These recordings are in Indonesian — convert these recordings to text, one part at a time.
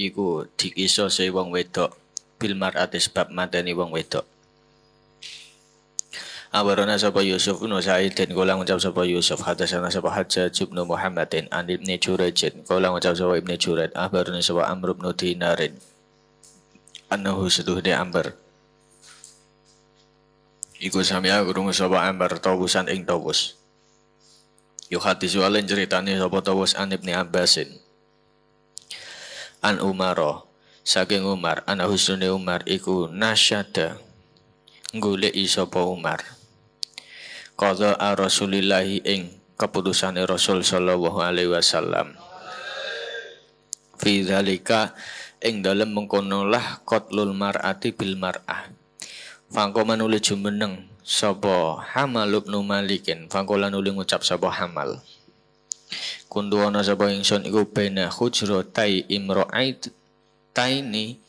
iku diqisose wong wedok bil mar'ati sebab mateni wong wedok. Abarona sapa Yusuf bin Sa'idin kula ngucap sapa Yusuf hadasana sapa Hajjaj bin Muhammadin an Ibnu Jurayj kula ngucap sapa Ibnu Jurayj abarona sapa Amr bin Dinarin annahu seduhde Amr iku sami krungu sapa Amr tawusan ing tawus yuhadis walen ceritane sapa tawus an Ibnu Abbasin an Umar saking Umar ana husnune Umar iku nasyada goleki sapa Umar qadha Rasulillahi ing keputusane Rasul sallallahu alaihi wasallam fi zalika ing dalem mengkonolah qatlul mar'ati bil mar'ah fangko manuli jumeneng sapa Hamal bin Malikin fangko lan uli ngucap sapa Hamal kundu ana sapa ingsun iku bena hujratai imra'ait taini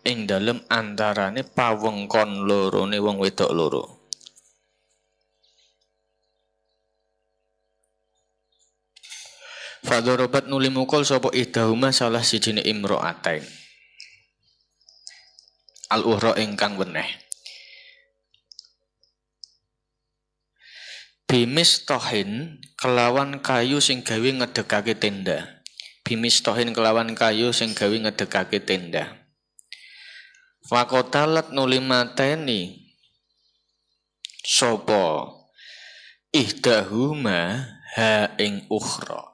ing dalem antarane pawengkon lorone wong wedok loro. Fadorobat nuli mukul sapa idahuma salah sijine imra'atain. Al-uhra ingkang weneh. Bimistohin kelawan kayu sing gawe ngedekake tenda. Bimistohin kelawan kayu sing gawe ngedekake tenda. Fakotalat nuli mateni sapa ihdahuma ha ing ukhra.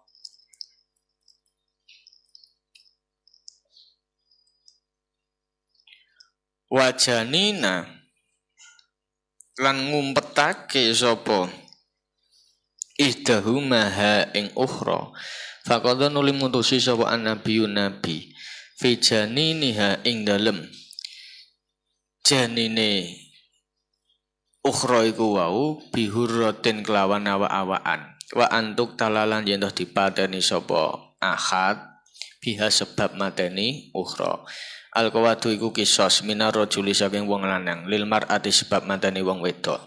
Wajanina lan ngumpetake sapa ihdahuma ha ing ukhra faqadha nuli mutusi sapa annabiyun nabi fi janiniha ing dalem janine ukhra iku wau bihurratin kelawan awa-awaan wa antuk talalan yen dipateni sapa ahad biha sebab mateni ukhra. Al-qawadu iku kisos minar rajuli saking wong lanang lil mar'ati sebab mateni wong wedok.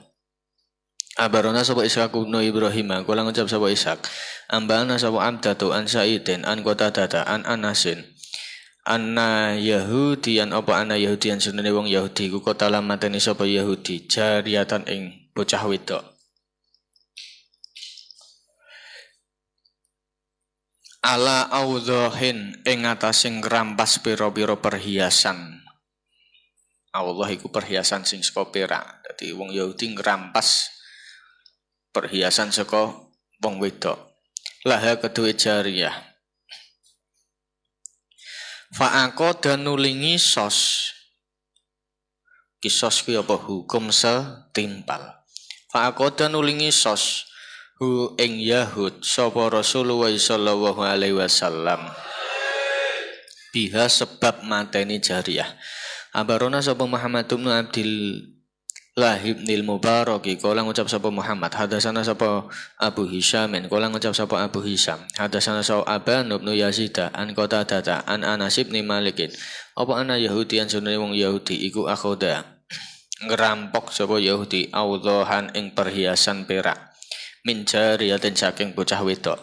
Abarona sapa Ishaq bin Ibrahim kula ngucap sapa Ishaq ambana sapa Abdatu an Sa'idin an Qatadah an Anasin anna Yahudian apa ana Yahudian senene wong Yahudi ku kota mateni sapa Yahudi jariatan ing bocah wedok. Ala audhahin ing atasing ngrampas pira-pira perhiasan. Allah iku perhiasan sing saka perak. Dadi wong Yahudi ngrampas perhiasan saka wong wedok. Laha kedue jariyah. Fa'aqada nulingi sos. Kisos kuwi apa hukum setimpal. Fa'aqada nulingi sos. Hu ing Yahud sapa Rasulullah sallallahu alaihi wasallam biha sebab mateni jariyah. Abarona sapa Muhammad bin Abdillah ibn al-Mubarak kala ngucap sapa Muhammad hadasana sapa Abu Hisham kala ngucap sapa Abu Hisham hadasana sapa Aban bin Yazid an Qatadah an Anas bin Malik apa ana Yahudian sunane wong Yahudi iku akhoda ngerampok sapa Yahudi audhahan ing perhiasan perak min jariyatin saking bocah wedok.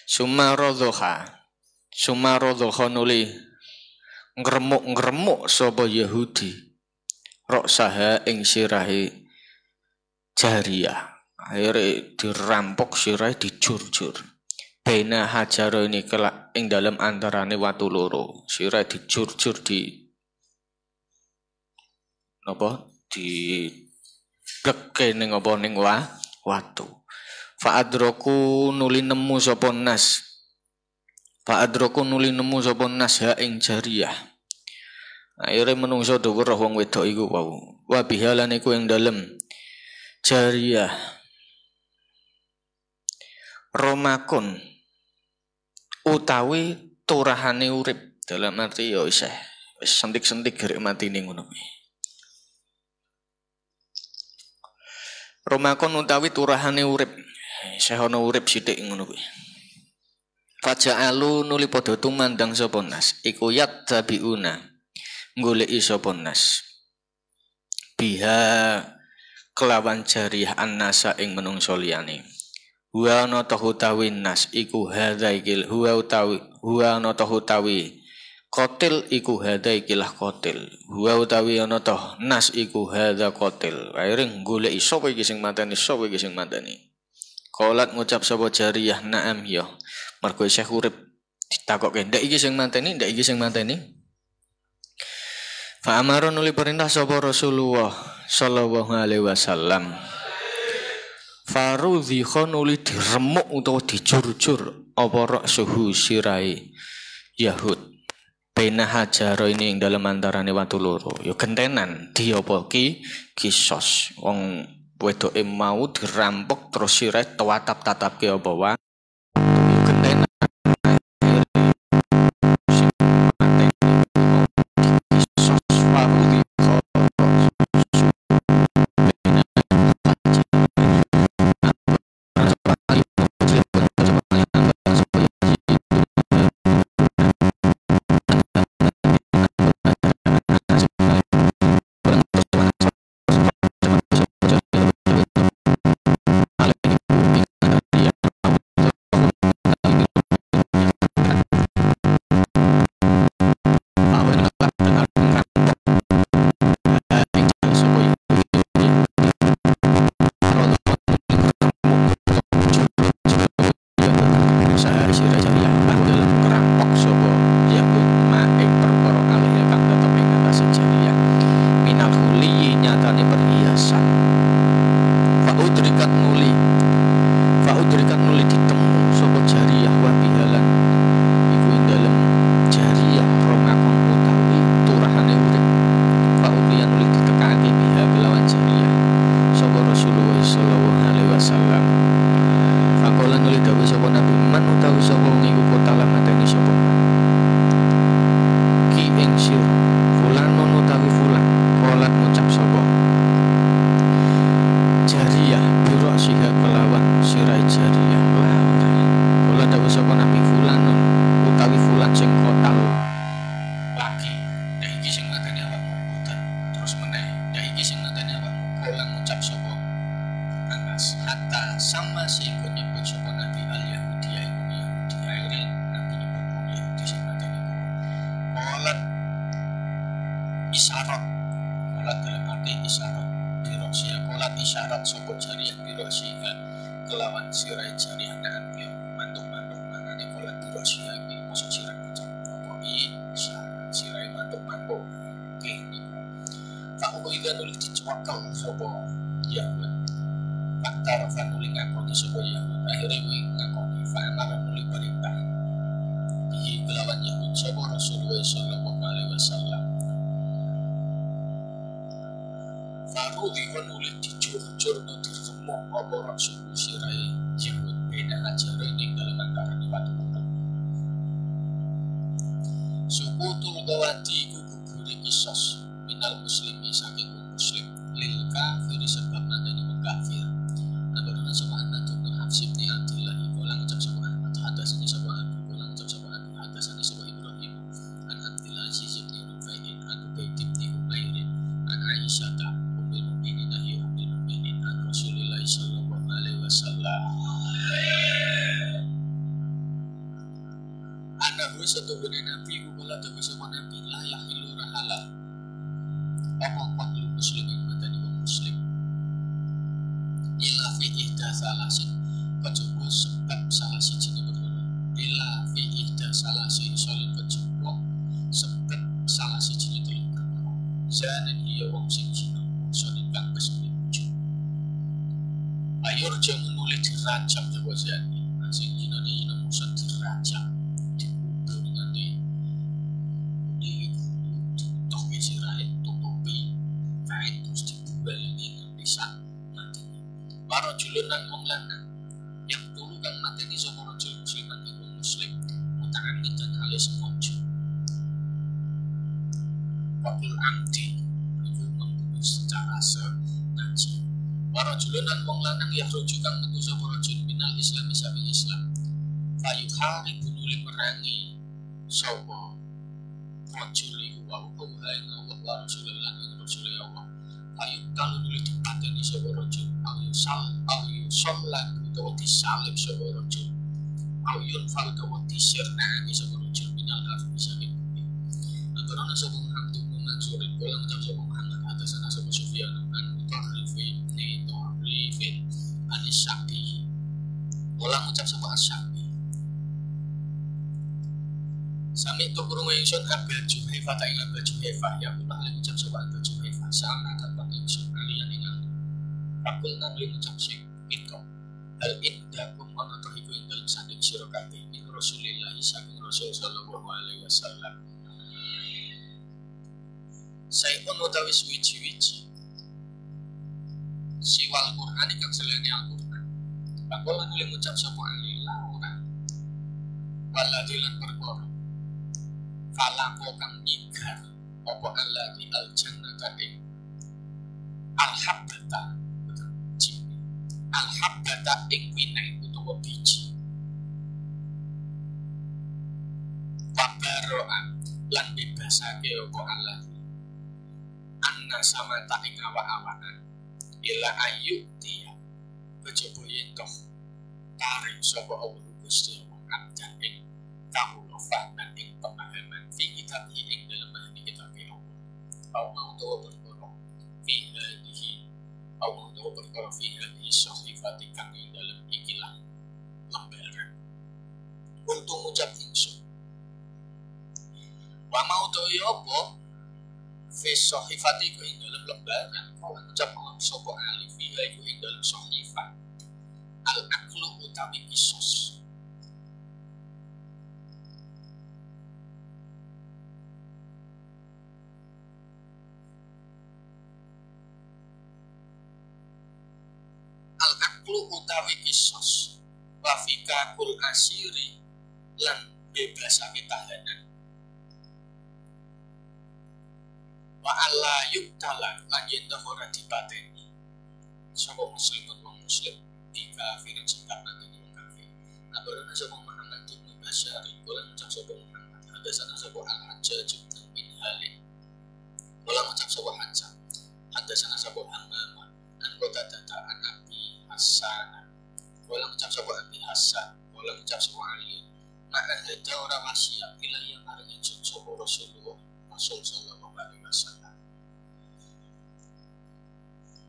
Sumarodhoha nuli ngremuk sapa Yahudi roksaha ing sirahe jariyah. Akhire dirampok sirahe dijur-jur. Bena hajaro ini kelak ing dalam antarane watu loro. Sirahe dijur-jur di bleke ning apa ning watu. Fa'adroku nuli nemu sapa nas. Fa'adroku nuli nemu sapa nas ha ing jariyah. Akhire menungso dhuwur wong wedok iku wau. Wa bihalan iku ing dalem jariyah. Romakun utawi turahane urip dalam arti ya isih wis sentik-sentik gerek matine ngono kuwi. Romakon utawi turahane urip. Sehono urip sithik ngono kuwi. Faja'alu nuli padha tumandang sapa nas. Iku yat tabiuna. Goleki sapa nas. Biha kelawan jariyah annasa ing menungso liyane. Huwa ana tahu nas iku hadza ikil huwa ana tahu qatil iku hadza ikilah qatil. Huwa utawi ana toh nas iku hadza qatil. Airing goleki sapa iki sing mateni sapa iki sing mateni. Qalat ngucap sapa jariyah na'am ya. Mergo isih urip ditakokke ndak iki sing mateni ndak iki sing mateni. Fa amara nuli perintah sapa Rasulullah sallallahu alaihi wasallam. Farudhi nuli diremuk utawa dijur-jur apa rak suhu sirai Yahud. Baina hajaro ini ing dalam antarane watu loro. Ya gentenan di apa kisos. Wong wedoke mau dirampok terus sirai tatap-tatapke apa wae. Ya gentenan Fa'udrikat nuli ditemu sapa jariyah wa bihalan iku ing dalem jariyah rongakon utawi turahane urip. Fa'udriyan nuli ditekake biha kelawan jariyah sapa Rasulullah sallallahu alaihi wasallam. Faqala nuli dawuh sapa Nabi man utawi sapa wong iku kota mateni sapa ki ing sira fulan utawi fulan kolat ngucap sapa jariyah biro siha kelawan sirai jariyah laure. Kula dawuh sapa Nabi fulan utawi fulan sing kotal lagi. Nek iki sing mateni apa boten. Terus meneh nek iki sing mateni apa kula ngucap sapa Anas hatta sama sing nyebut sapa Nabi al Yahudi iku Yahudi akhire Nabi nyebut Yahudi sing mateni kolat isyarat. Kolat dalam arti isyarat Rosia kolat isyarat sopo jariyah birosia kelawan sirai jariyah dan dia mantuk-mantuk manane kolat birosia ini masuk sirai ucap apa isyarat sirai mantuk-mantuk oke niku fa'uku ika nulis dicuakal sopo Yahud faktar fanuli ngakoni sopo Yahud akhirnya ngakoni fa'amara nuli perintah di kelawan Yahud sopo Rasulullah sallallahu alaihi wasallam. Faru dikon oleh dijur-jur no diremuk apa rak suhu sirai Yahud beda acara ini dalam antara di batu kutuk. Suku tulgawati guguri kisos minal muslimi saking muslim lil kafir sebab nadani kafir. Nabaruna sama anak tuh hafsib ni Abdullah ikolang ucap sama anak hadasani sama anak ikolang ucap sama anak hadasani sama Ibrahim an Abdullah Aziz ibn Rufai'in an Ubaid ibn Umairin an Aisyah Rasulullah sallallahu alaihi wasallam. Anahu satubune nabi kula dawuh sapa nabi la yahilu rahala. Apa qatlul muslimin matani wong muslim. Illa fi ihda salasin kejaba sebab salah siji perkara. Illa fi ihda salasin salin kejaba sebab salah siji perkara. Zanen iya wong sing zina maksudé kang wis ayor jangan mulai dirajam ya bos ya sing jinane ina musa dirajam dikubur dengan di toh sirahe tutupi kain terus dibual dengan bisa mati baru julunan wong lanang yang dulu kan mateni sapa rajul musliman iku muslim muta'ammid dan alias sengaja wakil amdi itu membunuh secara sengaja. Warajulunan wong lanang ya rujukan metu sapa rajul minal Islam saking Islam. Fayuhari bunuli merangi sapa rajul iku wa hai Allah wa Rasulullah ing Rasulullah. Ayu kalau nuli dipateni sapa rajul au yusal au yusallan utawa disalib sapa rajul au yunfal utawa disirnake sapa rajul minal ardi saking bumi aturana sapa Muhammad bin Mansur kula ngucap sapa Muhammad atasana sapa Sufyan an Mutarrifin anis Syafi'i kula ngucap sapa Asy-Syafi'i sami tu krungu ingsun Abu Juhaifah ta ing Abu Juhaifah ya kula ngucap sapa Abu Juhaifah sama dapat ingsun kalian ingat Fakul nang ngucap sing itu hal indakum ana to iku ing dalem sanding sira kabeh min Rasulillah saking Rasul sallallahu alaihi wasallam saipun utawi suwi-wiji siwal Qur'an ingkang selene Al-Qur'an bakal lan ngucap sapa alila ora waladilan perkara falaqo kang nyigar apa alladhi al-jannata ing al-habbata al-habbata ing winai utawa biji wabaro'a lan bebasake apa alladhi anna sama ta ing awak-awakan ila ayu dia kejaba yen toh tarik sapa Allah Gusti Allah abdan ing kawula fahman ing pemahaman fi kitab ing dalem kitab Allah Allah utawa perkara fi hadhihi Allah utawa perkara fi hadhihi sahifati kang ing dalem ikilah lembaran untuk ngucap ingsun wa mau to yo apa fi sahifati ku ing dalem lembaran kalau ngucap sapa alif fi iku ing dalem sahifah al aqlu utawi kisos al-aqlu utawi kisos wa fikakul asiri lan bebasake tahanan wa alla yuktala lan yen ora dipateni sapa muslimun wong muslim di kafirin sebab nanti wong kafir abarana sapa Muhammad bin Bashar kula ngucap sapa Muhammad hadasana sapa al-Hajjaj bin Halid kula ngucap sapa Hajjaj hadasana sapa Hammam an kota data an Abi Hasan kula ngucap sapa Abi Hasan kula ngucap sapa Ali maka ada orang wasiat ila yang areng ingsun sapa Rasulullah Rasul sallallahu alaihi wasallam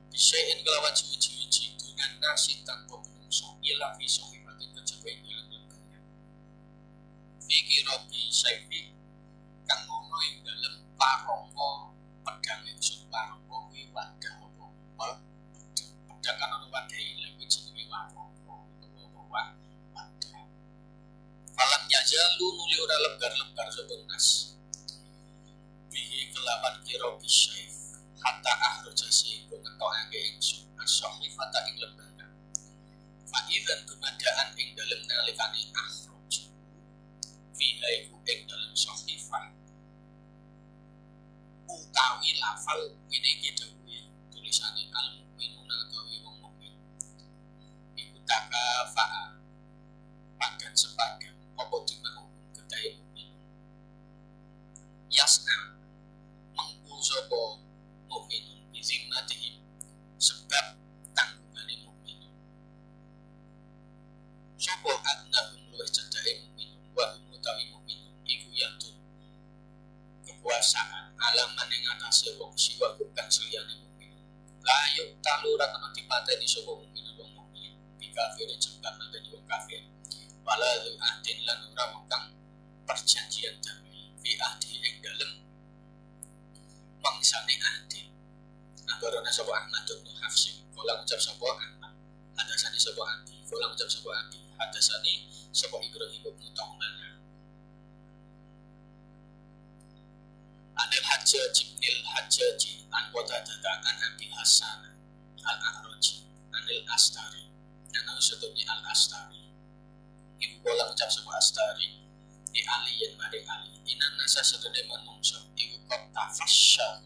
bisain kelawan suci-suci dengan nasi tanpa menungso ila fi sahifatin kejaba ing dalam lembaran fikir Rabbi Saifi kang ngono ing dalam parangka pedang ingsun parangka kuwi wadah apa pedang kan ono wadah ile kuwi jenenge parangka utawa wadah falam yajalu nuli ora lebar-lebar sapa nas bihi kelawan Rabbi Saifi hatta ahrojasi ngetokake ingsun as-sahifata ing lembaran fa idzan keadaan ing dalem nalikane ahroj fiha iku ing dalem sahifah utawi lafal ngene iki dawuhe tulisane al-mukminuna utawi wong mukmin iku takafa pakan sepadan apa dimau kedai mukmin yasna mengku sapa mukminun bizimmatihim sebab tanggungane mukminun sapa annahum luwih cedhake mukminun wa utawi mukminun iku yatun kekuasaan alaman ing atase wong siwa kang seliyane mukminun layu talura kena dipateni sapa mukminun wong mukmin dikafir sebab mateni wong kafir wala ahdin lan ora kang perjanjian damai fi ahdi ing dalem mangsane ahdi abarana sapa Ahmad bin Hafsin kula ngucap sapa Ahmad hadasani sapa Adi kula ngucap sapa Adi hadasani sapa Ibrahim bin Tahmana Anil Hajjaj ibnil Hajjaj an kota datakan Abi Hasan al-A'raji Anil Astari dan setunya al-Astari ibu kula ngucap sapa Astari di aliyen maring ali inan nasa sedene manungsa iku kota fasya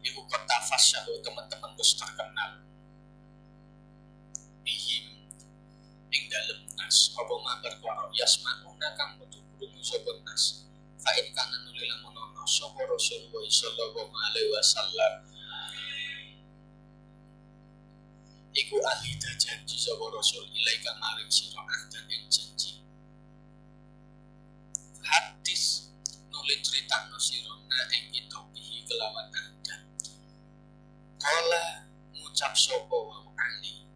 ibu kota fasya teman-teman bos terkenal bihim ing dalem nas apa mabar karo yasmauna kang kudu krungu sapa nas fa in kana nulila monono sapa Rasulullah sallallahu alaihi wasallam iku ahida janji sapa rasul ilaika maring sira ahdan ing janji. Hadis nulin critakno sira ing kitab iki kelawan ahdan. Kala ngucap sapa wa ali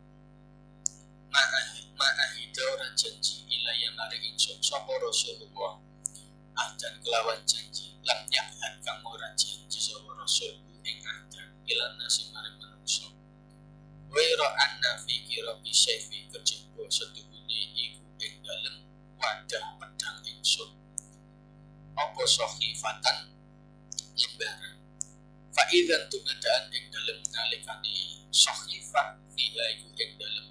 ma'ahida ora janji ilaya maring ingsun sapa rasulullah ahdan kelawan janji lam ya'had kang ora janji sapa rasul ing ahdan ilan nasi maring manungsa waira anna fi kirabi sayfi kejaba setuhune iku ing dalem wadah pedang ingsun apa sahifatan lembaran fa idzan tumadaan ing dalem nalikane sahifah fiha iku ing dalem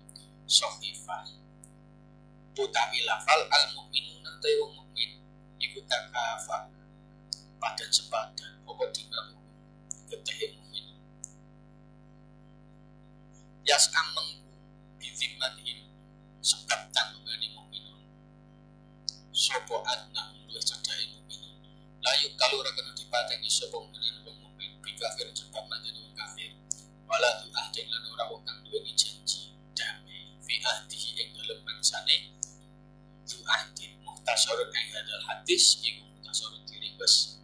sahifah utawi lafal al mukminuna ta wong mukmin iku takafa padan sepadan apa dimau keteh mukmin yas ameng bizimmatihim sebab tanggungane mukminun sapa adna luwih cedhake mukminun layu kalau ora kena dipateni sapa mukmin wong mukmin bikafir sebab manjane wong kafir wala tu ahdin lan ora wong kang duweni janji damai fi ahdihi ing dalem mangsane tu ahdin muhtasarun ing hadal hadis iku muhtasarun diringkes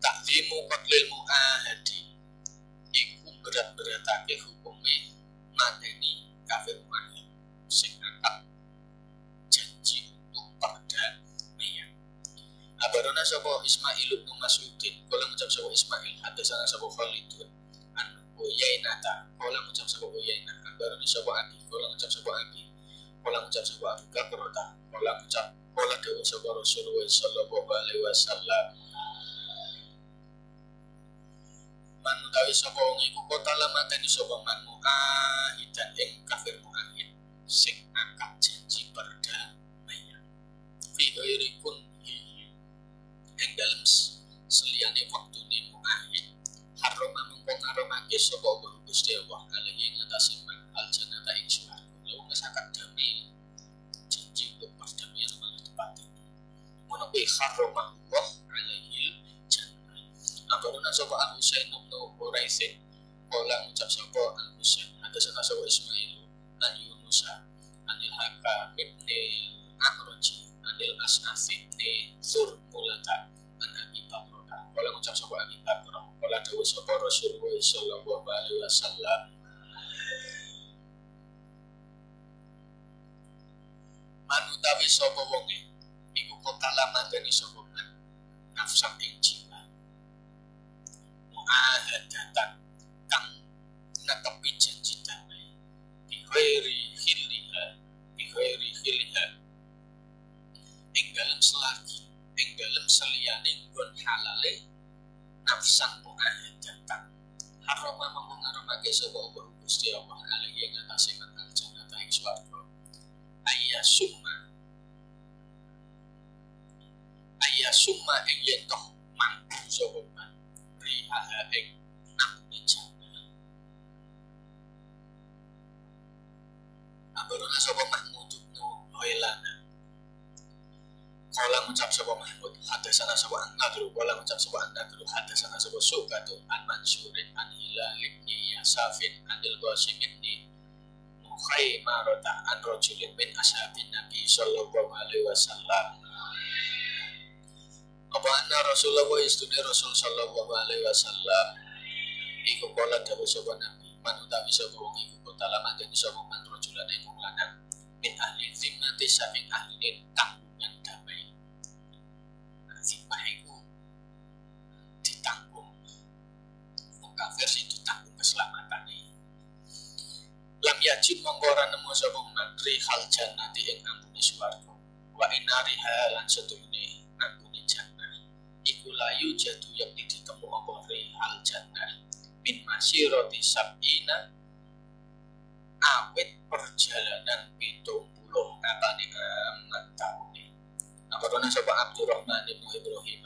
takzimu qatlil muahadi iku berat-beratake hukume mateni kafir muahid sing akad janji untuk perdamaian. Abarona sapa Ismail bin Mas'udin kala ngucap sapa Ismail hadasana sapa Khalid an Uyainata kala ngucap sapa Uyainah abarona sapa Abi kala ngucap sapa Abi kala ngucap sapa Abu Bakar kala ngucap kala dawuh sapa Rasulullah sallallahu alaihi wasallam man utawi sapa wong iku kota lamateni sapa man muahidan ing kafir muahid sing akad janji perdamaian fi ghairi kunhi ing dalem seliyane waktune muahid harama mengko ngaramake sapa Gusti Allah alaihi ngatasi man al jannata ing swarga lha wis akad damai janji untuk perdamaian malah tepat mono kuwi harama Allah alaihi jannah abaruna sapa Al-Husain bin Quraisin kala ngucap sapa Al-Husain hadasana sapa Ismail an Yunusa anil Hakam bin Aqraji anil As'afi bin Surmulata an Abi Bakrah kala ngucap sapa Abi Bakrah kala dawuh sapa Rasulullah sallallahu alaihi wasallam manutawi sapa wonge iku kota lamadani sapa man nafsa ing jiwa muahadatan kang netepi janji damai bighairi khilliha ing dalem selagi ing dalem seliyane nggon halale nafsan muahadatan harama mengaramake sapa Allah Gusti Allah alaihi ngatasi manal jannata ing swarga ayasumma ing yen toh mampu sapa man rihaha ing ambune jannah abarona sapa Mahmud bin Hoilana kala ngucap sapa Mahmud hadasana sapa An-Nadru kala ngucap sapa An-Nadru hadasana sapa Suqatu an Mansurin an Hilal bin Yasafin anil Qasim bin Mukhaymarata an rajulin min ashabin Nabi sallallahu alaihi wasallam apa anna Rasulullah istune Rasul sallallahu alaihi wasallam iku kala dawuh sapa Nabi manutawi sapa wong iku kota lamadani sapa man rajulan ing lanang min ahli zimmati saking ahli tanggungan damai zimmah iku ditanggung wong kafir sing ditanggung keselamatane lam yajid mongko ora nemu sapa man rihal jannati ing ambune swarga wa inariha lan setuhune ambune jannah iku layu jadu yakti ditemu apa rihal jannah min masirati sab'ina awet perjalanan 70 apane amat taune amarona sapa Abdurrahman bin Ibrahim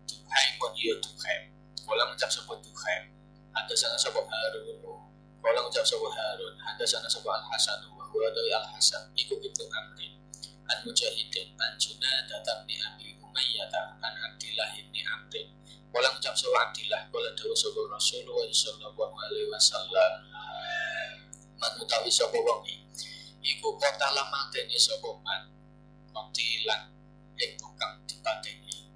Duhaim pun ya Duhaim kala ngucap sapa Duhaim hadasana sapa Harun kala ngucap sapa Harun hadasana sapa Al-Hasan wa huwa Al-Hasan iku ibnu Amrin an Mujahidin an Junadah bin Abi Umayyah an Abdillah ibni Amrin. Kala ngucap sapa Abdillah, kala dawuh sapa Rasulullah sallallahu alaihi wasallam, manutawi sapa wong iku kota lamatene sapa man kotilan ing kang dipateni.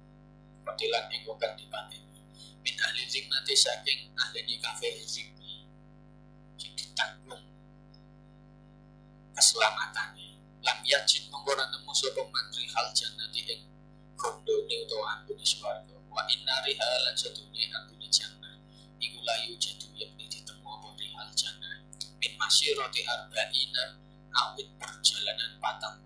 Kotilan ing kang dipateni. Min ahli zimmati saking ahli kafir zimmi. Sing ditanggung keselamatan lam yajid mengkora nemu sapa man rihal jannati ing gondone utawa ambune swarga wa inna rihal lan satune ambune jannah iku layu jadu yakni ditemu apa rihal jannah min masyirati arba'ina awit perjalanan 40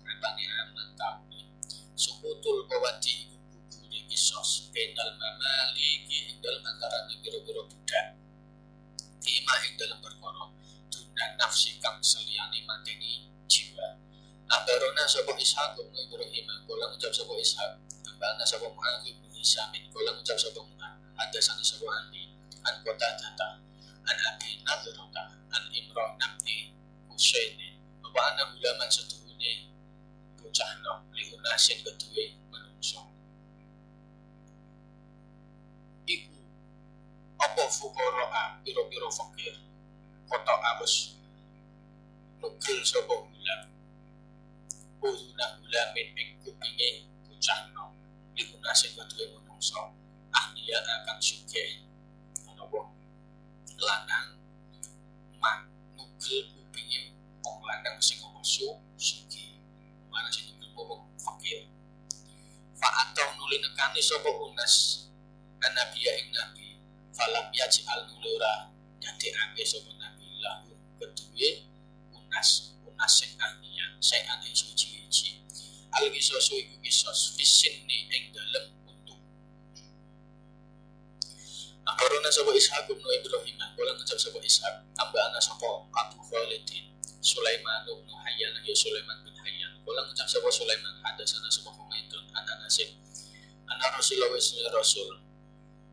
repane aman taune sukutul bawati iku gugure kisos benal mamaliki ing dalem antarané biro-biro budak tema ing dalem perkara dan nafsi kang seliyane mateni jiwa. Abarona sapa Ishaq bin Ibrahim, kula ngucap sapa Ishaq, ambana sapa Mu'adz bin Hisam, kula ngucap sapa Mu'adz, hadatsana sapa Andi, an kota data, an Abi Nadrata, an Imran bin Husain, bahwa ana ulama setuhune bocah nom li unasin keduwe manungsa. Iku apa fuqara piro-piro fakir kota abus nukil sapa ulam uzuna ulamin ing kupinge bocah nom digunase keduwe manungsa ahliya akan sugih ana wong lanang mak nukil kupinge wong lanang sing omasu sugih mana sing nukil wong fakir fa atau nuli nekani sapa unas anabiya ing nabi falam yaj'al nulura dadi ambe sapa nabi lahu keduwe unas sing ahliya sing ane suci-suci al-qisasu iku qisas fisinni ing dalem untuk Akarona sapa Ishaq bin Ibrahim kula ngucap sapa Ishaq tambahana sapa Abu Khalidin Sulaiman bin Hayyan ya Sulaiman bin Hayyan kula ngucap sapa Sulaiman hadatsana sapa Humaydun an-Anasin ana Rasulullah Rasul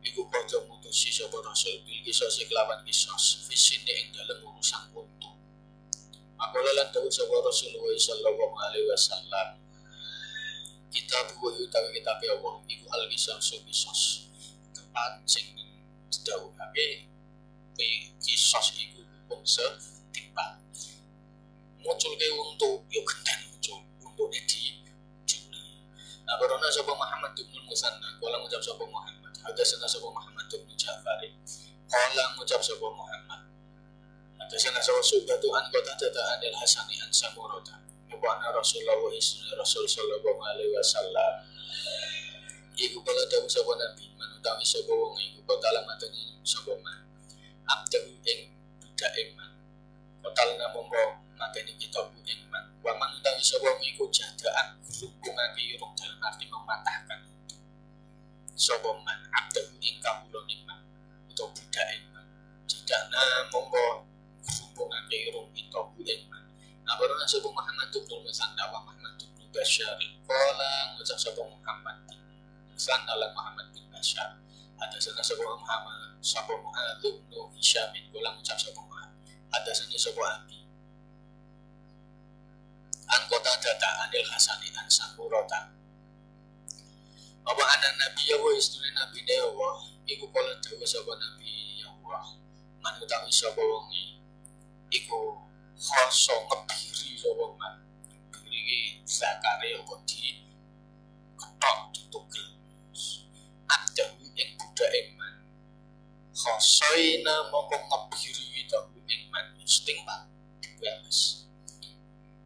iku padha mutusi sapa Rasul bil qisas kelawan qisas fisine ing dalem urusan untu. Apalah lan dawuh sapa Rasulullah sallallahu alaihi wasallam kitab utawi kitab Allah iku al-qisas qisas tepat sing didhawuhake qisas iku hukum setimpal munculke untu yo genten muncul untune di juli. Nah karena sapa Muhammad bin Musanna kala ngucap sapa Muhammad hadatsana sapa Muhammad bin Ja'far kala ngucap sapa Muhammad hadatsana sapa Subatu an kota data anil Hasani an Samurata wa anna Rasulullah Rasul sallallahu alaihi wasallam iku kala dawuh sapa Nabi manutawi sapa wong iku kala mateni sapa man abdu ing budak iman total namung mateni kita ing man wa manutawi sapa wong iku jadaan grubungake irung dalam arti mematahkan sapa man abdu ing kawula nikmat utawa budak iman jadana monggo grubungake irung kita ing man abarana sapa Muhammad bin Musanna wa Muhammad bin Bashar qala ngucap sapa Muhammad sandalan Muhammad bin Bashar hadatsana sapa Muhammad sapa Mu'adz bin Hisham kula ngucap sapa Mu'adz hadatsana sapa Abi an kota data anil Hasani an Samurata apa anak Nabi Yahwa istri Nabi Dewa iku kala dawuh sapa Nabi Yahwa manutawi sapa wonge iku khoso ngebiri sapa man ngebiri zakare apa di ketok ditugel ada ing budak iman khosoina moko ngebiri tahu iman setimpal wes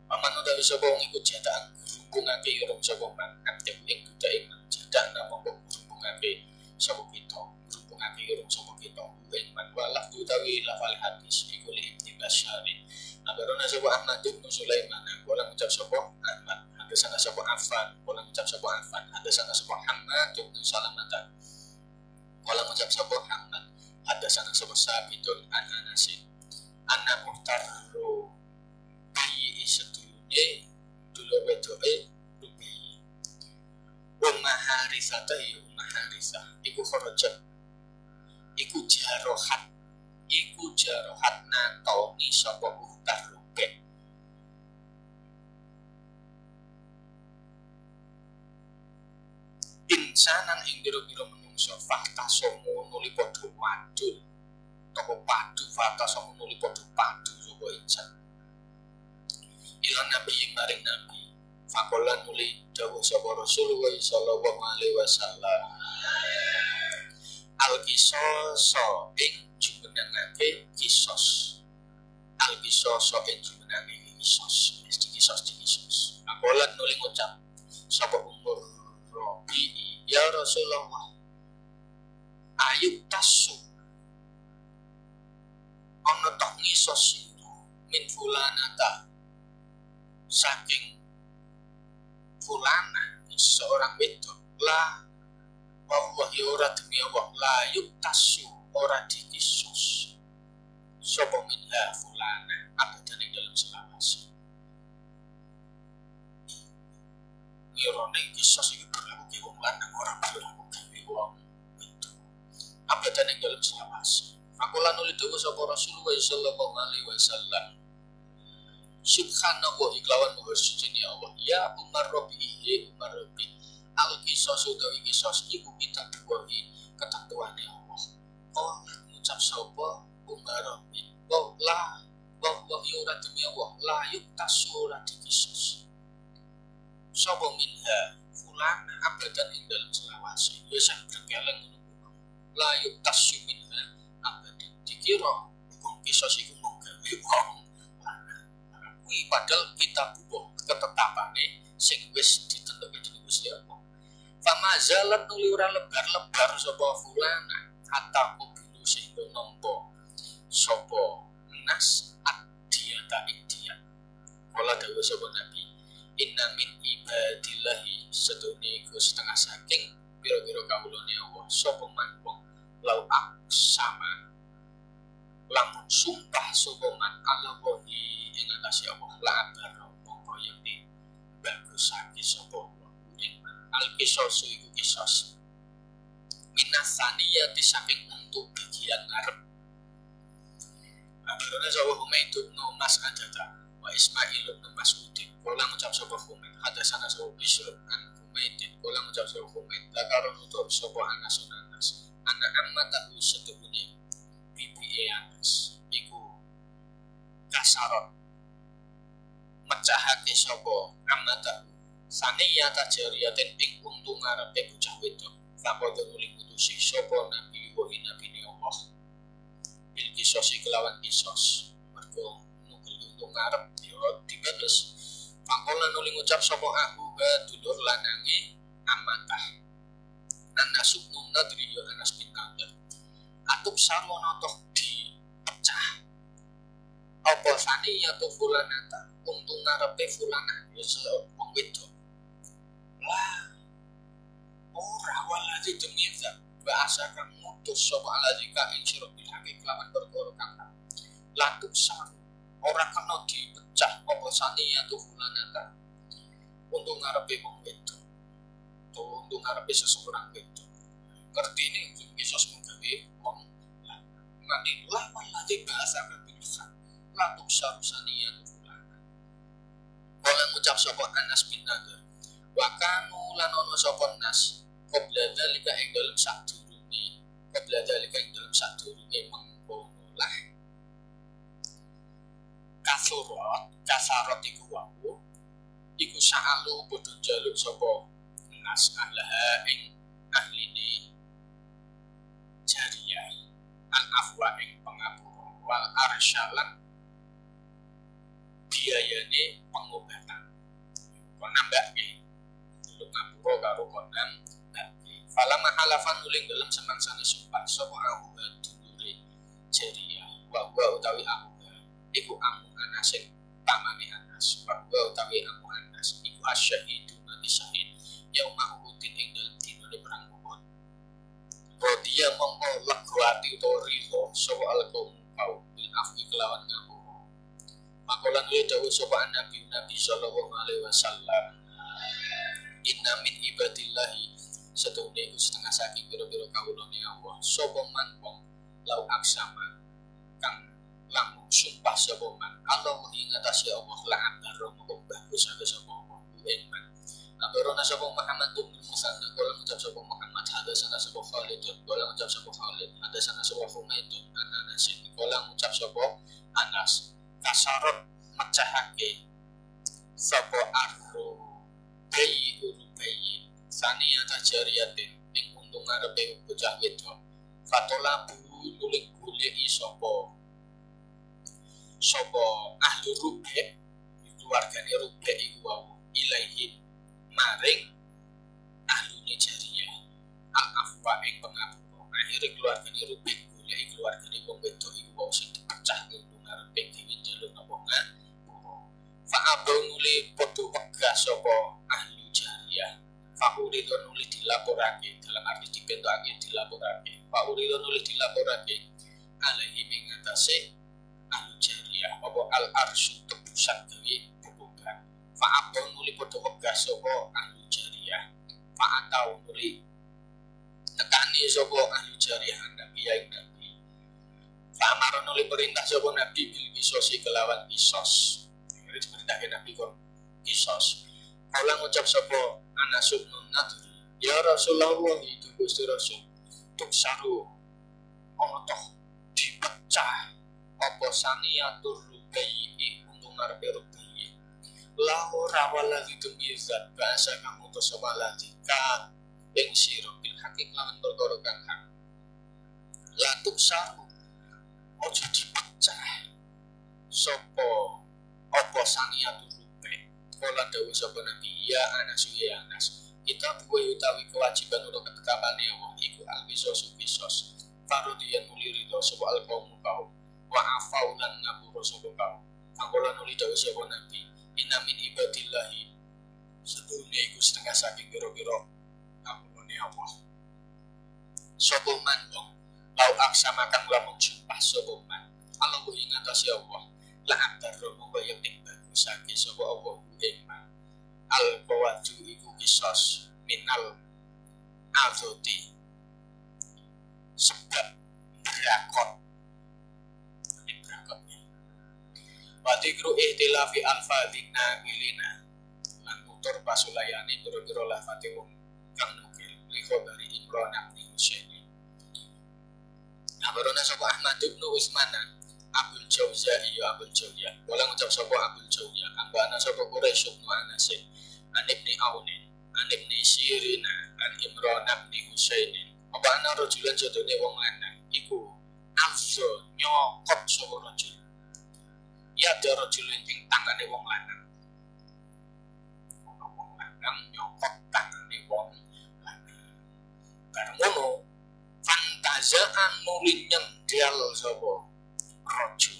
paman utawi sapa wong iku jatah hubungake irung sapa man ada ing budak iman jatah moko hubungake sapa kita hubungake irung sapa kita iman walaf utawi lafal hadis iku li Ibnu Basyarin abarona sapa Ahmad bin Sulaiman kula ngucap sapa Ahmad hadatsana sapa Affan kula ngucap sapa Affan hadatsana sapa Muhammad bin Salamah kula ngucap sapa Muhammad hadatsana sapa Sabitun an Anasin anna muhtaru bi isadune dulu wedoke rubi Ummah Haritsah iku kharaja iku jarohat natoni sapa uhtar rubek insanan ing biro-biro menungso fakta somo nuli podo wadul toko padu fakta somo nuli podo padu sopo insan ilan nabi yang maring nabi fakolan nuli dawuh sapa Rasulullah sallallahu alaihi wasallam al kisoso ing jumenangake kisos al kisoso ing jumenangake kisos kisos fakolan nuli ngucap sapa umur Robi ya Rasulullah ayub tasu ana tok ngisos min fulanata saking fulana seorang wedok la wallahi ora demi Allah la yub tasu ora dikisos sapa minha fulana abadan ing dalam selawase irone kisos iki berlaku ke wong lanang ora berlaku ke wong wedok abadan ing dalam selawase fakulan nuli dawuh sapa Rasulullah sallallahu alaihi wasallam subhanallah iklawan muhur sucinya Allah ya Umar Robi Umar Robi al-kisos utawi kisos iku kita dibuahi ketentuannya Allah oh ngucap sopo Umar Robi la yura demi Allah la yuk tasura dikisos sopo minha fulan abadan ing dalam selawase biasa berkeleng la yuk tasu minha abadan dikira hukum kisos iku mau gawe wong padahal kita bubuh ketetapane sing wis ditentuke dening Gusti Allah. Fama zalat nuli ora lebar-lebar sapa fulana hatta kubilu sehingga nampa sapa nas adiyata idiya. Kala dawuh sapa Nabi, inna min ibadillahi sedune iku setengah saking pira-pira kawulane Allah sapa man wong lau aksama lamun sumpah sapa man Allah wahi ing atase Allah la baro mongko yakti bagus sakit sapa ing al-qisas iku qisas minasaniya disaking untuk bagian ngarep abarone sapa Humaid bin Mas Adata wa Ismail bin Mas'udin kala ngucap sapa Humaid hadasana sapa Bishr an Humaid kala ngucap sapa Humaid lakaron untuk sapa Anas anak ammatahu setuhune bibi Anas iku kasarot mecahake sapa amatahu saniyata jariyatin ing untung ngarepe bocah wedok faqad nuli ngutusi sapa nabi wa nabi Allah bil kisos kelawan kisos mergo nugel untung ngarep yo dibales faqala nuli ngucap sapa aku dulur lanange amatah Anas bin Nadri yo Anas bin Nadr atuk sarwana toh dipecah apa saniyatu fulanata untung ngarepe fulana ya wong wedok lah ora waladi demi zat bahasa kang mutus sapa alazika ing sira bilhaqi kelawan perkara kang latuk saru ora kena dipecah apa saniyatu fulanata untung ngarepe wong wedok to untung ngarepe seseorang wedok ngerti ini kisos menggawe wong nanti lah waladi bahasa kang bilhaq latuk saru saniyatu kala ngucap sapa Anas bin Nadr wa kanu lan ana sapa nas qabla dalika ing dalem sadurunge mengkono lah kasarot iku wau iku sa'alu padha njaluk sapa nas ahlaha ing ahline jariyah al afwa ing pangapura wal arsyalan biayane pengobatan kon nambahke untuk ngapura karo kon nambahke falama halafan uling dalam semangsane sumpah sapa aku dulure jariyah wa utawi aku iku amu Anas pamane Anas wa utawi amu Anas iku asyahidu mati syahid yauma uhudin ing dalem dinane perang Uhud dia mongko legati utawa ridho sapa alqaum kau bil afwi kelawan ngapura makolan lu dawuh sapa Nabi sallallahu alaihi wasallam inna min ibadillahi setune setengah saking pira-pira kawulane Allah sapa man wong lau aksama kang lamun sumpah sapa man Allah ing atase Allah la ambar moko bagus sapa Allah ing man ambarona sapa Muhammad bin Hasan qala ngucap sapa Muhammad hadatsana sapa Khalid qala ngucap sapa Khalid hadatsana sapa Humaid an Anas qala ngucap sapa Anas kasarot mecahake sapa arru bayi urubayi sania tajariyatin ing untung ngarepe bocah wedok fatola bu nulik goleki sapa ahli rubek keluargane rubek iku wau ilaihi maring ahli jariyah al afwa ing pengapura akhire keluargane rubek goleki keluargane wong wedok iku wau sing dipecah untung ngarepe dhewe njaluk napa fa abau nuli padha wegah sapa ahli jariyah fa urido nuli dilaporake dalam arti dipentokake dilaporake fa urido nuli dilaporake alaihi ing atase ahli jariyah apa al arsy tebusan gawe beban fa abau nuli padha wegah sapa ahli jariyah fa atau nuli tekani sapa ahli jariyah nabi fa amara nuli perintah sapa nabi bil kisosi kelawan kisos diperintahkan Nabi kok kisos. Kala ngucap sapa Anas bin Nadir, ya Rasulullah itu Gusti Rasul. Tuk saru ana toh dipecah apa saniatur rubai untuk ngarepe rubai. La ora wala demi zat bahasa kamu to sapa lagi ka ing sira bil hakik lawan perkara kang hak. La tuk saru ojo dipecah sapa apa saniatur rubai kala dawuh sapa nabi ya Anas kita buwe utawi kewajiban ora ketekapane Allah iku al-qisos farodiyan nuli ridho sapa al-qaum wa afau lan ngapura sapa kaum kanggola nuli dawuh sapa nabi inna min ibadillahi sedune iku setengah saking pira-pira ampune Allah sapa man dong lau aksama kang lamun sumpah sapa man Allah ing atase Allah la akbaru mbayang ning bagusake sapa Allah ing al qawaju iku kisos minal azoti sebab berakot Wadikru ihtilafi alfadina milina lan mutur pasulayani biro-biro lafati wong kang nukil liko dari Imran bin Husaini Nabarona sapa Ahmad bin Utsman Abul Jauzai ya Abul Jauzai wala ngucap sapa Abul Jauzai ambana sapa Quraisy bin Anas an ibni Auni an ibni Sirina an Imran bin Husaini apa ana rajulan jadone wong lanang iku afso nyokot sapa rajul ya ada rajulin ing tangane wong lanang nyokot tangane wong lanang bareng ngono fantazaan nuli nyendel sapa rajul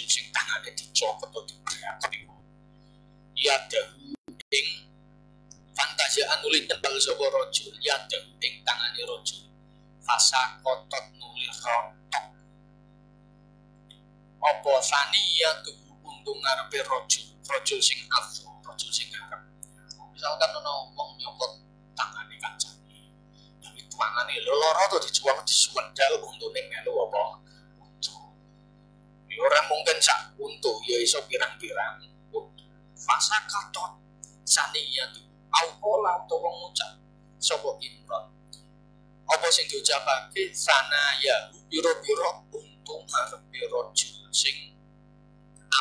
sing tangane dicokot atau dibreakot iku ya dahu ing fantazaan nuli nyendel sapa rajul ya dahu ing tangane rajul fasa kotot nuli rontok apa sania tubuh untung ngarepe rajul sing afsu rajul sing ngarep misalkan ono wong nyokot tangane kancane tapi tuangane lara to dijual disuwendal untune melu apa orang mungkin sak untuk ya iso pirang-pirang fasa kotot sania tubuh aukola atau wong ngucap sapa Imran apa sing diucapake sana ya biro-biro untung ngarepe rajul sing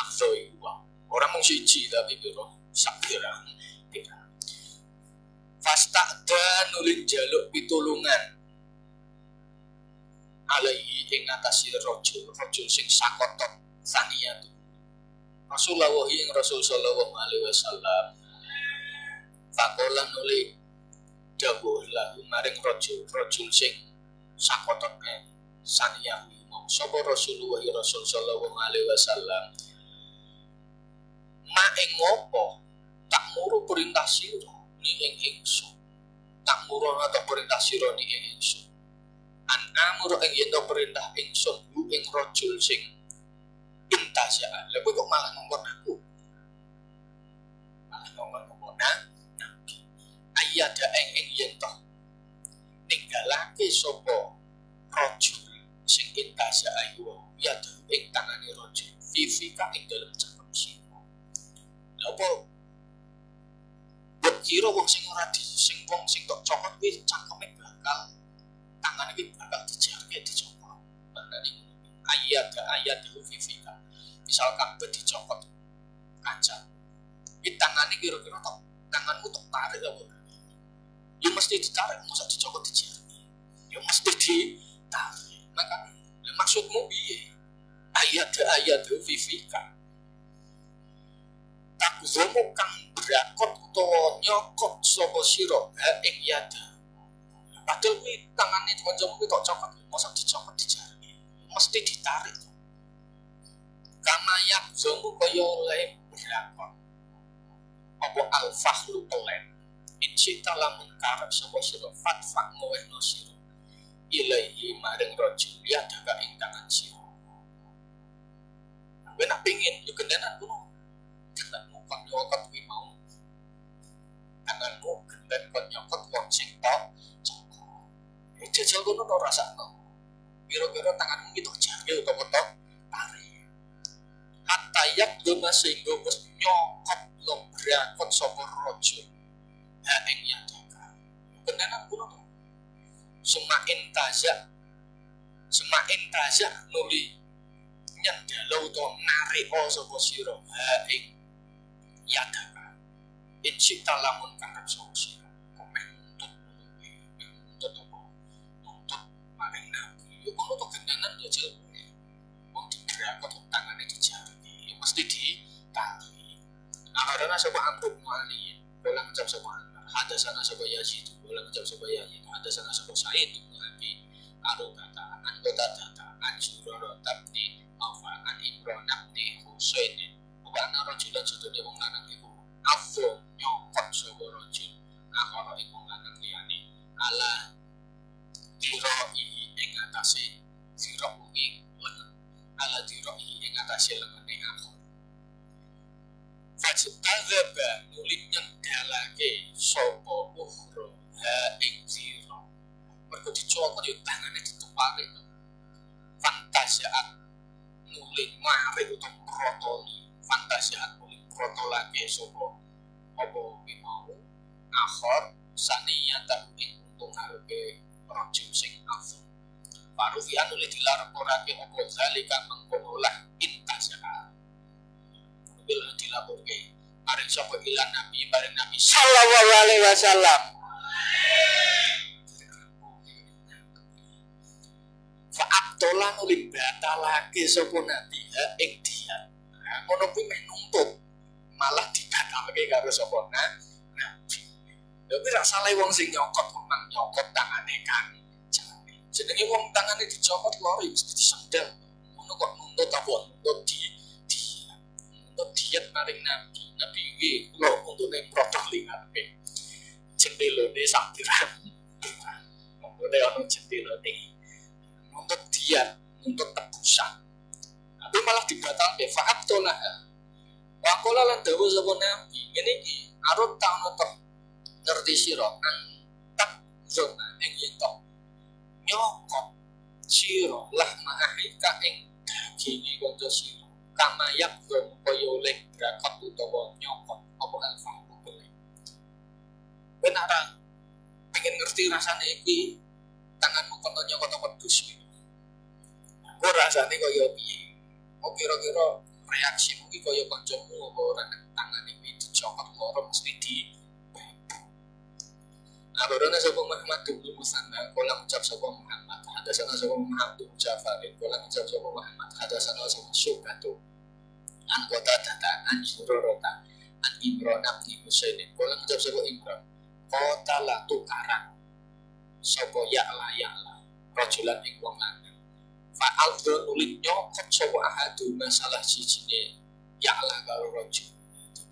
afso iku ora mung siji tapi biro sak pirang fasta'da nulin jaluk pitulungan alaihi ing atase rajul sing sakotot saniyatu Rasulullah ing Rasul sallallahu alaihi wasallam faqala nuli dawuh lahu maring rajul sing sakotot saniyatu sapa Rasulullah Rasul sallallahu alaihi wasallam ma ing ngopo tak muru perintah sira ni ing ingsun tak muru atau perintah sira ni ing ingsun an amuru ing yen perintah ingsun bu ing rajul sing intasya lha kok malah ngomong aku ayada ing yen to ninggalake sapa rajul sing intasya ayu ya ing tangane rajul fifika ing dalem cangkem sira lha apa kira wong sing ora di sing wong sing tok cokot kuwi cangkeme bakal tangane iki bakal dijarke dicokot. Bandane ayat fifika. Misal kabeh dicokot kaca. Iki tangane kira-kira tok tanganmu tok tarik apa? Ya mesti ditarik, mosok dicokot dijarke. Ya mesti ditarik. Maka maksudmu piye? Ayat fifika. Takzomu kang berakot utawa nyokot sapa sira ing yada. Padahal kuwi tangane kancamu kuwi tok cokot, mosok dicokot dijarke. Mesti ditarik. Kama yakzomu kaya oleh berakot. Apa al-fahlu kelen. Incita lamun karep sapa sira fatfak ngowehno sira. Ilaihi maring rajul yadaka ing tangan sira. Kowe nak pengin yo gendenan kuno. Tanganmu kon nyokot kuwi mau. Tanganmu genden kon nyokot wong sing tok cokot. Jajal kono ora rasakno. Kira-kira tanganmu iki tok jarke utawa tok tarik. Hatta yak doma sehingga wis nyokot lobrakon sapa rajul. Ha ing yadaka. Gendenan kuno to. Semakin taja nuli nyandalo to narik sapa sira ha ing yadaka incita lamun karep sapa sira komentot maring nabi yo kono to gendanan yo jel wong digerak kok tangane dijarke mesti ditarik akhirana sapa amruk muali bola ngecap sapa ada sana sapa Yazid bola ngecap sapa Yazid ada sana sapa Said Nabi kata anggota data anjuroro tabni afa an Imran abni Husain wa ana rajulan sedune wong lanang iku afro nyokot sapa rajul akhara ing wong lanang liyane ala diroi ing atase sira ugi lengen ala diroi ing atase lengene akhir fajtazaba nulit nyendalake sapa ukhra ha ing sira mergo dicokot yo tangane ditepake fantasiat nulit mari utawa protoli fantasiat nulit protolake sapa apa kuwi mau akhir saniyata ing untung arepe rajul sing afdal baru fi nulit dilaporake apa zalika mengkonolah intasiat bila dilaporke maring sapa ilan nabi bareng nabi sallallahu alaihi wasallam Fa'abtola nulim batalake sapa nabi ing dia. Ngono kuwi meh nuntut malah dibatalake karo sapa nabi. Lha kuwi ra salah wong sing nyokot kok nang nyokot tangane kan. Jenenge wong tangane dicokot lori mesti disendal. Ngono kok nuntut apa nuntut nuntut diet maring nabi. Nabi iki kula untune protokol ngarepe. Jendelone sak dirang. Ngono ono jendelone. Untuk dia, untuk tebusan. Tapi malah dibatalke fa'abtolah. Wakola lan dawuh sapa nabi, ngene iki arep taun to ngerti sira an tak zona ing yetok. Nyokot sira lah ma'ahika ing daginge kanca sira. Kama yak kaya oleh brakot utawa nyokot apa alfang boleh. Benar pengen ngerti rasane iki tanganmu kono nyokot apa dus. Kok rasane kaya piye? Kok kira-kira reaksimu iki kaya kancamu apa ora tangane iki dicokot loro mesti di. Abarana sapa Muhammad bin Musanna kala ucap sapa Muhammad hadasana sapa Muhammad bin Ja'far kala ucap sapa Muhammad hadasana sapa Syu'batu an kota data an Surorota an Imran bin Husain kala ucap sapa Imran kota la tukaran sapa ya'la rajulan ing wong lanang fa'al nulit nyokot sapa ahadu masalah sijine ya'la karo rajul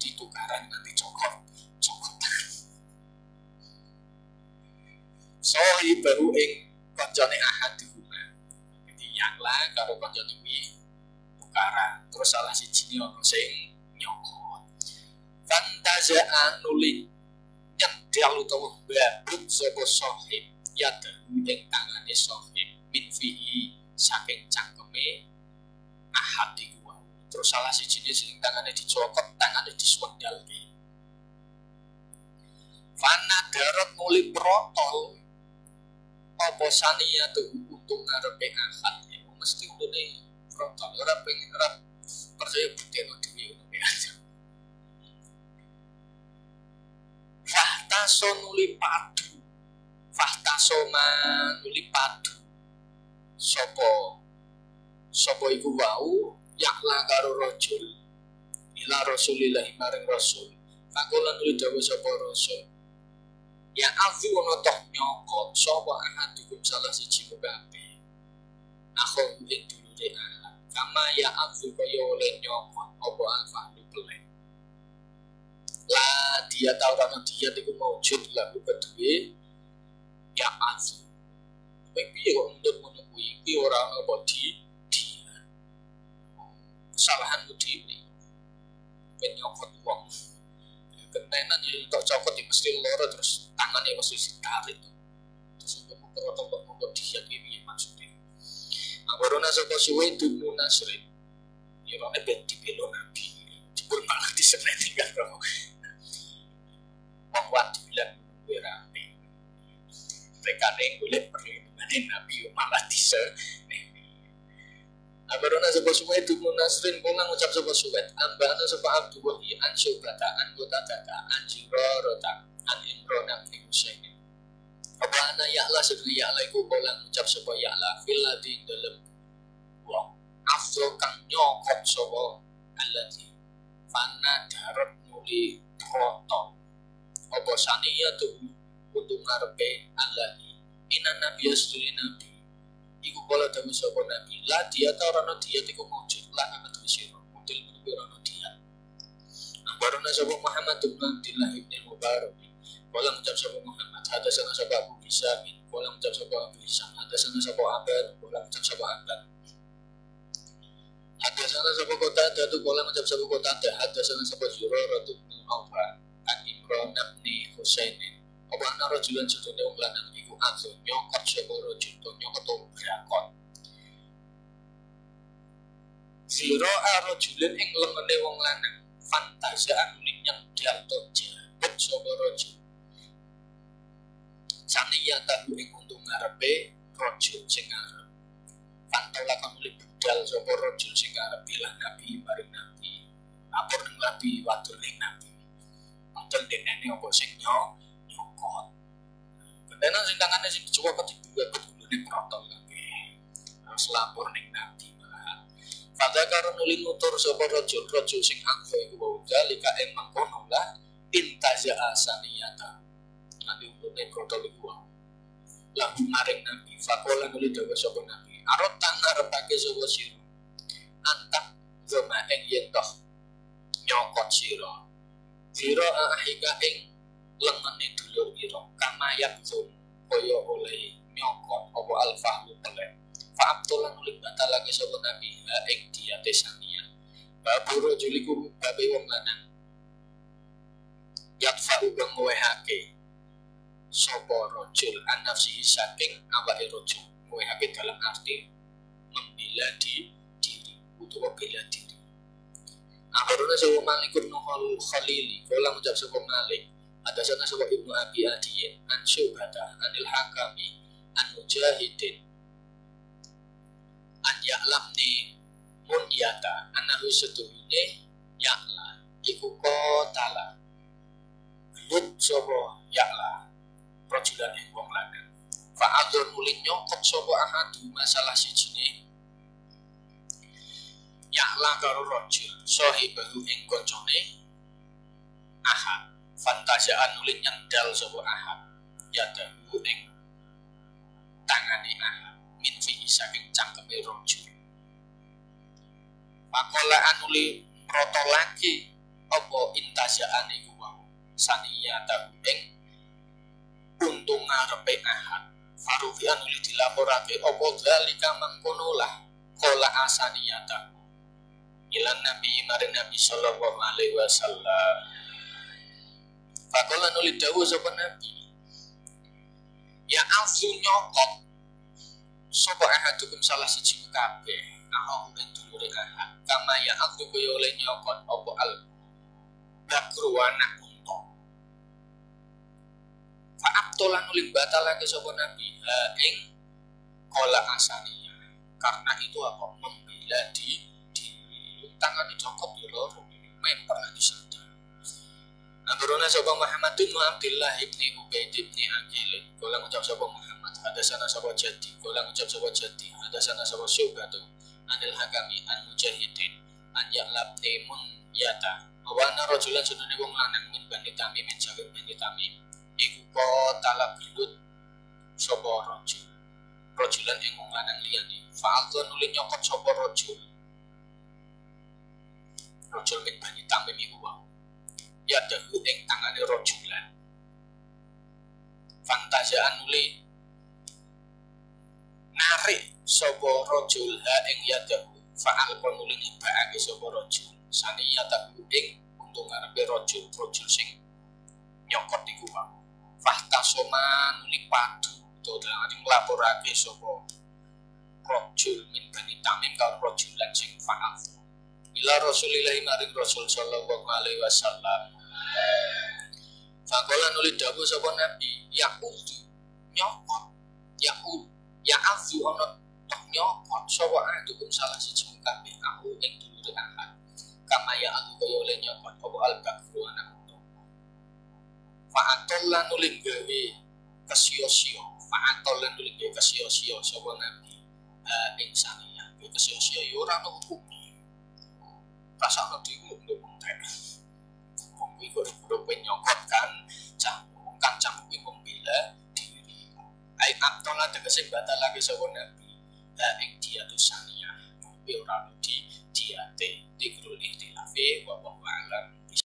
ditukaran nanti cokotan sohi baru ing kancane ahadu jadi ya'la karo kancane kuwi tukaran terus salah sijine ono sing nyokot fantaza'an nulit nyendal utawa babut sapa sahib yada ing tangane sahib min fihi saking cangkeme ahad iku terus salah siji sing tangane dicokot tangane diswendalke darat mulai protol apa sania tuh untuk ngarepe ahad ya mesti udune protol ora pengen ora percaya bukti dhewe ngono aja. Fahtaso nuli padu Fahtasoma nuli padu Sopo iku wau yakla karo rajul ila Rasulillah maring Rasul. Fakolan nuli dawuh sapa Rasul. Ya azu ono toh nyokot sapa ahadukum salah siji kabeh. Akhon ing dulure ahad. Kama ya azu kaya oleh nyokot apa alfahlu pelek. Lah dia tahu rano dia iku maujud lagu kedue ya azu. Piye kok mundut ngono kuwi iki ora ono apa dia. Kesalahan dhewe. Ben nyokot wong. Ketenan ya tok cokot mesti loro terus tangannya mesti ditarik. Terus untuk memperotong dia piye maksudnya. Abarona sapa suwe dunu nasrin. Ya ora ben dibelo nabi. Jebul malah diseneni karo wong wadon bilang kuwi rapi. Mereka ning golek perlindungan nabi malah diseneni. Abarona sapa suwe dunu nasrin kula ngucap sapa suwe ambana sapa abdu wa an syubata an data an jirarota an imrona bin Husain. Apa ana ya Allah sedaya ya Allah iku kula ngucap sapa ya Allah fil ladin dalem wong afro kang nyokot sapa alladzi fana darat nuli protol apa saniya tuh untuk ngarepe alladzi inan nabi asli nabi iku kala dawuh sapa nabi la dia ta ora dia iku mujud lan ana sira model menuju ora dia. Barona sapa Muhammad bin Abdullah bin Mubarak kala ngucap sapa Muhammad hadasana sapa Abu Bisa kala ngucap sapa Abu Bisa hadasana sapa Abad kala ngucap sapa Abad hadasana sapa kota datu kala ngucap sapa kota hadasana sapa Zurarah bin Awfa an Imran bin Husain apa ana rajulan sedene wong lanang iku azun nyokot sapa rajul to nyokot brakon zira rajulin ing lemene wong lanang fantasaan yang dalto jabet sapa rajul saniya tahu ing untung ngarepe rajul sing arep fantola kang mulih budal sapa rajul sing arep bilang nabi maring nabi lapor ning nabi wadon ning nabi padahal denene apa sing nyokot kedene sing tangane sing dicoba kedua kedulune protol kabeh harus lapor ning nabi malah pada karo nuli nutur sapa rajul sing anggo iku wae dalika emang kono lah intaza asaniyata nanti untuk protol iku lagu maring nabi fakola nuli dawuh sapa nabi arep tangarepake sapa sira antak zama ing yen toh nyokot sira ahika ing lengene dulur ira kama yakzun kaya oleh nyokot apa alfahlu pelek fa abdullah nulik batalake sapa nabi ha ing diate sania baburo juliku babe wong lanang yatfa uga ngwehake sapa rajul an-nafsi saking awake rajul ngwehake dalam arti membela diri utawa bela diri. Akhirnya sapa Malikun Nuhul Khalili kala ngucap sapa Malik ada sana sapa Ibnu Abi Adiyin an Syubhata anil Hakami an Mujahidin an ya'lamni munyata anahu setuhune ya'la iku kotala gelut sapa ya'la rajulan ing wong lanang fa'adzur ulin nyokot sapa ahadu masalah sijine ya'la karo rajul sahibahu ing kancane ahad fantasaan ulin nyandal sapa ahad yadahu ing tangane ahad min fihi saking cangkeme rajul pakola anuli protolaki apa intasaan iku wae saniyata ing untung ngarepe ahad farufi anuli dilaporake apa dalika mangkono lah kola asaniyata ilan nabi maring nabi sallallahu alaihi wasallam pakola anuli dawuh sapa nabi ya afu nyokot sapa ahadukum salah siji kabeh aku ing dulure ahad kama ya aku kaya oleh nyokot apa al bakru anak unta abtolan uling batalake sapa nabi ing kola asaniya. Karena itu apa? Membela di tangan dicokot ya loro memper lagi sedang. Abarona sapa Muhammad bin Abdullah ibni Ubaid ibni Aqil. Kala ngucap sapa Muhammad, hadasana sapa Jadi. Kala ngucap sapa Jadi, hadasana sapa Syu'batu. Anil Hakami an Mujahidin an Ya'labni Munyata. Awana rajulan sunune wong lanang min Bani Tamim min saking Bani Tamim. Iku talak gelut sapa rajul. Rajulan ing wong lanang liyane. Fa'altu nuli nyokot sapa rajul. Rajul min Bani Tamim iku wae. Ya dahu ing tangane rajulan. Fantasiaan nuli narik sapa rajul ha ing yadahu fa'al nuli nyebake sapa rajul saniya tahu ing untuk ngarepe rajul sing nyokot iku wae. Fahtasoma nuli padu to dalem nglaporake sapa rajul min Bani Tamim karo rajulan sing fa'al ila Rasulillah maring Rasul sallallahu alaihi wasallam. Faqala nuli dawuh sapa nabi yaqudu nyokot ya'azu ana tok nyokot sapa adukum salah siji kabeh aku ing dulure ahad kama ya'azu kaya oleh nyokot apa al-bakru anak utuh. Fa'atol lan nuli gawe kesio-sio sapa nabi ing saniyah kesio-sio ya ora ono hukum rasane diumum tek wong iku kudu nyokot kan jamu membela diri ai aktola tegese batalake sapa nabi ing dia saniyah ora di diate dikrul ihtilafi wa alam.